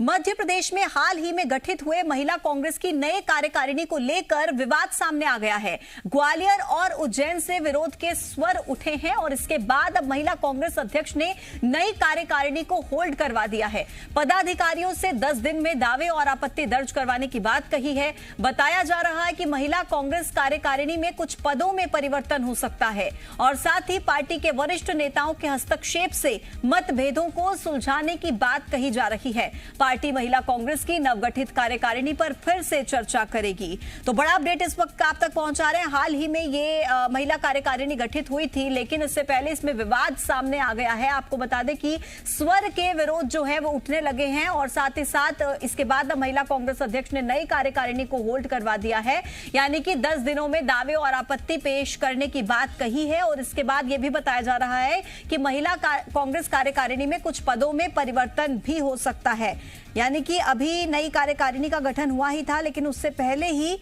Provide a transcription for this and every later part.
मध्य प्रदेश में हाल ही में गठित हुए महिला कांग्रेस की नई कार्यकारिणी को लेकर विवाद सामने आ गया है। ग्वालियर और उज्जैन से विरोध के स्वर उठे हैं और इसके बाद अब महिला कांग्रेस अध्यक्ष ने नई कार्यकारिणी को होल्ड करवा दिया है। पदाधिकारियों से 10 दिन में दावे और आपत्ति दर्ज करवाने की बात कही है। बताया जा रहा है कि महिला कांग्रेस कार्यकारिणी में कुछ पदों में परिवर्तन हो सकता है और साथ ही पार्टी के वरिष्ठ नेताओं के हस्तक्षेप से मतभेदों को सुलझाने की बात कही जा रही है। पार्टी महिला कांग्रेस की नवगठित कार्यकारिणी पर फिर से चर्चा करेगी। तो बड़ा अपडेट इस वक्त आप तक पहुंचा रहे हैं। हाल ही में ये महिला कार्यकारिणी गठित हुई थी, लेकिन इससे पहले इसमें विवाद सामने आ गया है। आपको बता दें कि स्वर के विरोध जो है वो उठने लगे हैं और साथ ही साथ इसके बाद महिला कांग्रेस अध्यक्ष ने नई कार्यकारिणी को होल्ड करवा दिया है, यानी कि 10 दिनों में दावे और आपत्ति पेश करने की बात कही है। और इसके बाद यह भी बताया जा रहा है कि महिला कांग्रेस कार्यकारिणी में कुछ पदों में परिवर्तन भी हो सकता है, यानी कि अभी नई कार्यकारिणी का गठन हुआ ही था, लेकिन उससे पहले ही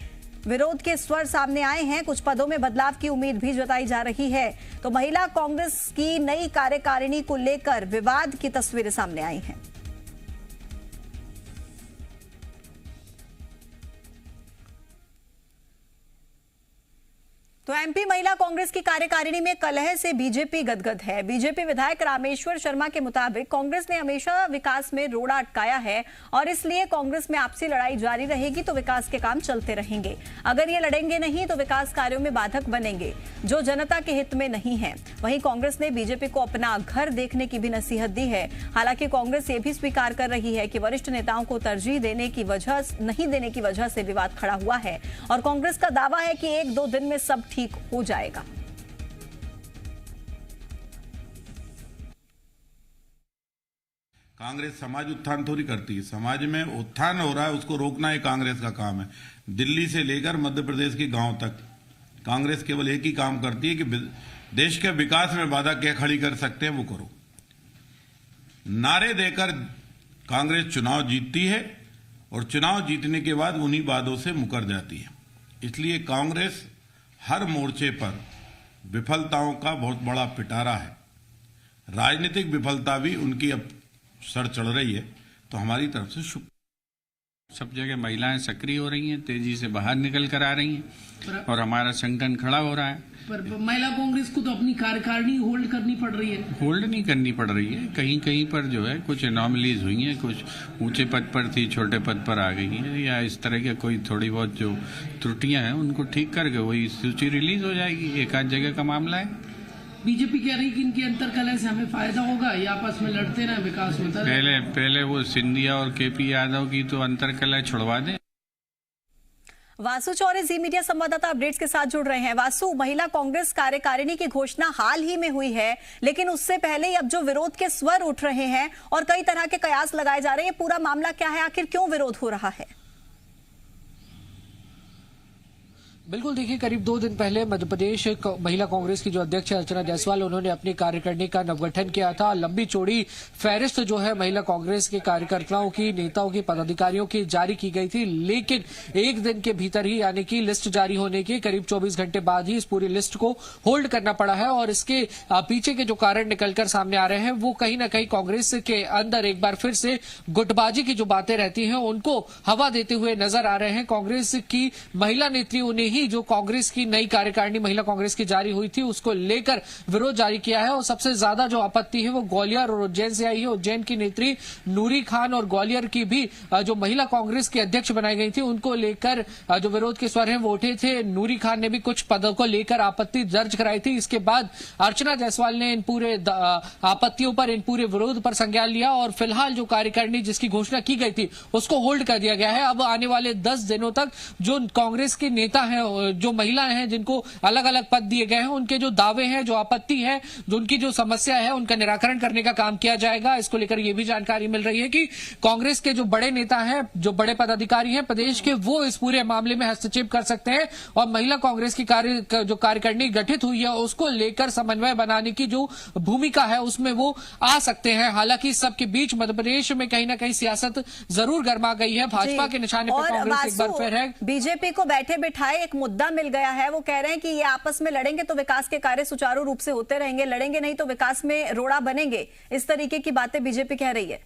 विरोध के स्वर सामने आए हैं। कुछ पदों में बदलाव की उम्मीद भी जताई जा रही है। तो महिला कांग्रेस की नई कार्यकारिणी को लेकर विवाद की तस्वीरें सामने आई हैं। तो एमपी महिला कांग्रेस की कार्यकारिणी में कलह से बीजेपी गदगद है। बीजेपी विधायक रामेश्वर शर्मा के मुताबिक कांग्रेस ने हमेशा विकास में रोड़ा अटकाया है और इसलिए कांग्रेस में आपसी लड़ाई जारी रहेगी तो विकास के काम चलते रहेंगे। अगर ये लड़ेंगे नहीं तो विकास कार्यों में बाधक बनेंगे, जो जनता के हित में नहीं है। वहीं कांग्रेस ने बीजेपी को अपना घर देखने की भी नसीहत दी है। हालांकि कांग्रेस ये भी स्वीकार कर रही है कि वरिष्ठ नेताओं को तरजीह नहीं देने की वजह से विवाद खड़ा हुआ है और कांग्रेस का दावा है कि 1-2 दिन में सब ठीक हो जाएगा। कांग्रेस समाज उत्थान थोड़ी करती है। समाज में उत्थान हो रहा है, उसको रोकना ही कांग्रेस का काम है। दिल्ली से लेकर मध्य प्रदेश के गांव तक कांग्रेस केवल एक ही काम करती है कि देश के विकास में बाधा क्या खड़ी कर सकते हैं वो करो। नारे देकर कांग्रेस चुनाव जीतती है और चुनाव जीतने के बाद उन्हीं वादों से मुकर जाती है। इसलिए कांग्रेस हर मोर्चे पर विफलताओं का बहुत बड़ा पिटारा है। राजनीतिक विफलता भी उनकी अब सर चढ़ रही है, तो हमारी तरफ से सब जगह महिलाएं सक्रिय हो रही हैं, तेजी से बाहर निकल कर आ रही हैं और हमारा संगठन खड़ा हो रहा है। पर महिला कांग्रेस को तो अपनी कार्यकारिणी होल्ड करनी पड़ रही है। होल्ड नहीं करनी पड़ रही है, कहीं कहीं पर जो है कुछ एनॉमलीज हुई हैं, कुछ ऊंचे पद पर थी, छोटे पद पर आ गई हैं, या इस तरह के कोई थोड़ी बहुत जो त्रुटियां हैं उनको ठीक करके वही सूची रिलीज हो जाएगी। एक आध जगह का मामला है। बीजेपी कह रही कि इनकी अंतरकलह से हमें फायदा होगा, ये आपस में लड़ते रहे, विकास होता रहे। पहले वो सिंधिया और केपी यादव की तो अंतरकलह छुड़वा दें। वासु चौरे जी मीडिया संवाददाता अपडेट्स के साथ जुड़ रहे हैं। वासु, महिला कांग्रेस कार्यकारिणी की घोषणा हाल ही में हुई है, लेकिन उससे पहले ही अब जो विरोध के स्वर उठ रहे हैं और कई तरह के कयास लगाए जा रहे हैं, पूरा मामला क्या है? आखिर क्यों विरोध हो रहा है? बिल्कुल, देखिए, करीब 2 दिन पहले मध्य प्रदेश महिला कांग्रेस की जो अध्यक्ष अर्चना जायसवाल, उन्होंने अपनी कार्यकारिणी का नवगठन किया था। लंबी चौड़ी फहरिस्त जो है महिला कांग्रेस के कार्यकर्ताओं की, नेताओं की, पदाधिकारियों की जारी की गई थी, लेकिन एक दिन के भीतर ही, यानी कि लिस्ट जारी होने के करीब 24 घंटे बाद ही इस पूरी लिस्ट को होल्ड करना पड़ा है। और इसके पीछे के जो कारण निकलकर सामने आ रहे हैं वो कहीं ना कहीं कांग्रेस के अंदर एक बार फिर से गुटबाजी की जो बातें रहती हैं उनको हवा देते हुए नजर आ रहे हैं। कांग्रेस की महिला नेत्रियों ने ही जो कांग्रेस की नई कार्यकारिणी महिला कांग्रेस की जारी हुई थी उसको लेकर विरोध जारी किया है और सबसे ज्यादा जो आपत्ति है वो ग्वालियर और उज्जैन से आई है। उज्जैन की नेत्री नूरी खान और ग्वालियर की भी जो महिला कांग्रेस की अध्यक्ष बनाई गई थी उनको लेकर जो विरोध के स्वर हैं वो उठे थे। नूरी खान ने भी कुछ पदों को लेकर आपत्ति दर्ज कराई थी। इसके बाद अर्चना जायसवाल ने इन पूरे आपत्तियों पर, इन पूरे विरोध पर संज्ञान लिया और फिलहाल जो कार्यकारिणी जिसकी घोषणा की गई थी उसको होल्ड कर दिया गया है। अब आने वाले 10 दिनों तक जो कांग्रेस के नेता हैं, जो महिलाएं हैं जिनको अलग अलग पद दिए गए हैं, उनके जो दावे हैं, जो आपत्ति है, जो उनकी जो समस्या है, उनका निराकरण करने का काम किया जाएगा। इसको लेकर यह भी जानकारी मिल रही है कि कांग्रेस के जो बड़े नेता हैं, जो बड़े पदाधिकारी हैं प्रदेश के, वो इस पूरे मामले में हस्तक्षेप कर सकते हैं और महिला कांग्रेस की जो कार्यकारिणी गठित हुई है उसको लेकर समन्वय बनाने की जो भूमिका है उसमें वो आ सकते हैं। हालांकि सबके बीच मध्य प्रदेश में कहीं ना कहीं सियासत जरूर गर्मा गई है। भाजपा के निशाने पर कांग्रेस एक बार फिर है। बीजेपी को बैठे बिठाए एक मुद्दा मिल गया है। वो कह रहे हैं कि ये आपस में लड़ेंगे तो विकास के कार्य सुचारू रूप से होते रहेंगे, लड़ेंगे नहीं तो विकास में रोड़ा बनेंगे। इस तरीके की बातें बीजेपी कह रही है।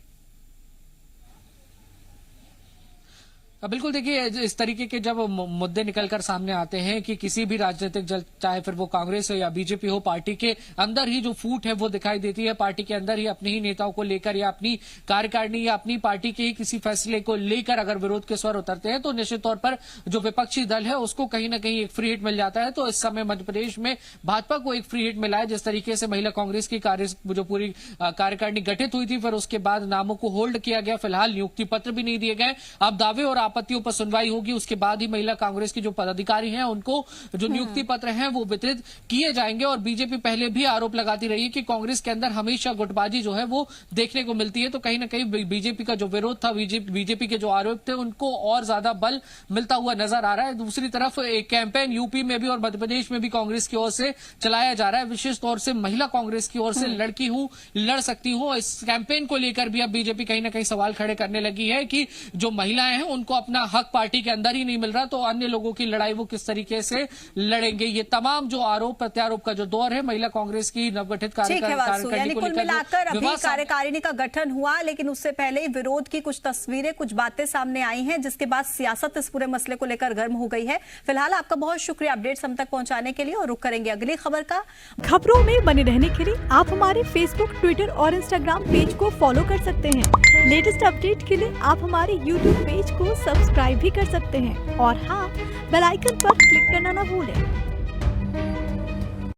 बिल्कुल देखिए, इस तरीके के जब मुद्दे निकलकर सामने आते हैं कि किसी भी राजनीतिक दल, चाहे फिर वो कांग्रेस हो या बीजेपी हो, पार्टी के अंदर ही जो फूट है वो दिखाई देती है। पार्टी के अंदर ही अपने ही नेताओं को लेकर या अपनी कार्यकारिणी या अपनी पार्टी के ही किसी फैसले को लेकर अगर विरोध के स्वर उतरते हैं तो निश्चित तौर पर जो विपक्षी दल है उसको कहीं ना कहीं एक फ्री हिट मिल जाता है। तो इस समय मध्य प्रदेश में भाजपा को एक फ्री हिट मिला है। जिस तरीके से महिला कांग्रेस की जो पूरी कार्यकारिणी गठित हुई थी, फिर उसके बाद नामों को होल्ड किया गया, फिलहाल नियुक्ति पत्र भी नहीं दिए गए। अब दावे और आपत्तियों पर सुनवाई होगी, उसके बाद ही महिला कांग्रेस के जो पदाधिकारी हैं उनको जो नियुक्ति पत्र हैं वो वितरित किए जाएंगे। और बीजेपी पहले भी आरोप लगाती रही है कि कांग्रेस के अंदर हमेशा गुटबाजी जो है वो देखने को मिलती है। तो कहीं ना कहीं बीजेपी का जो विरोध था, बीजेपी के जो आरोप थे, उनको और ज्यादा बल मिलता हुआ नजर आ रहा है। दूसरी तरफ एक कैंपेन यूपी में भी और मध्य प्रदेश में भी कांग्रेस की ओर से चलाया जा रहा है, विशेष तौर से महिला कांग्रेस की ओर से लड़की हूं, लड़ सकती हूं। इस कैंपेन को लेकर भी अब बीजेपी कहीं ना कहीं सवाल खड़े करने लगी है कि जो महिलाएं हैं उनको अपना हक पार्टी के अंदर ही नहीं मिल रहा, तो अन्य लोगों की लड़ाई वो किस तरीके से लड़ेंगे। ये तमाम जो आरोप प्रत्यारोप का जो दौर है महिला कांग्रेस की नवगठित कार्यकारिणी को लेकर, मिलाकर अभी कार्यकारिणी का गठन हुआ, लेकिन उससे पहले विरोध की कुछ तस्वीरें, कुछ बातें सामने आई हैं, जिसके बाद सियासत इस पूरे मसले को लेकर गर्म हो गई है। फिलहाल आपका बहुत शुक्रिया अपडेट्स हम तक पहुंचाने के लिए, और रुक करेंगे अगली खबर का। खबरों में बने रहने के लिए आप हमारे फेसबुक, ट्विटर और इंस्टाग्राम पेज को फॉलो कर सकते हैं। लेटेस्ट अपडेट के लिए आप हमारे यूट्यूब पेज को सब्सक्राइब भी कर सकते हैं। और हाँ, बेल आइकन पर क्लिक करना ना भूलें।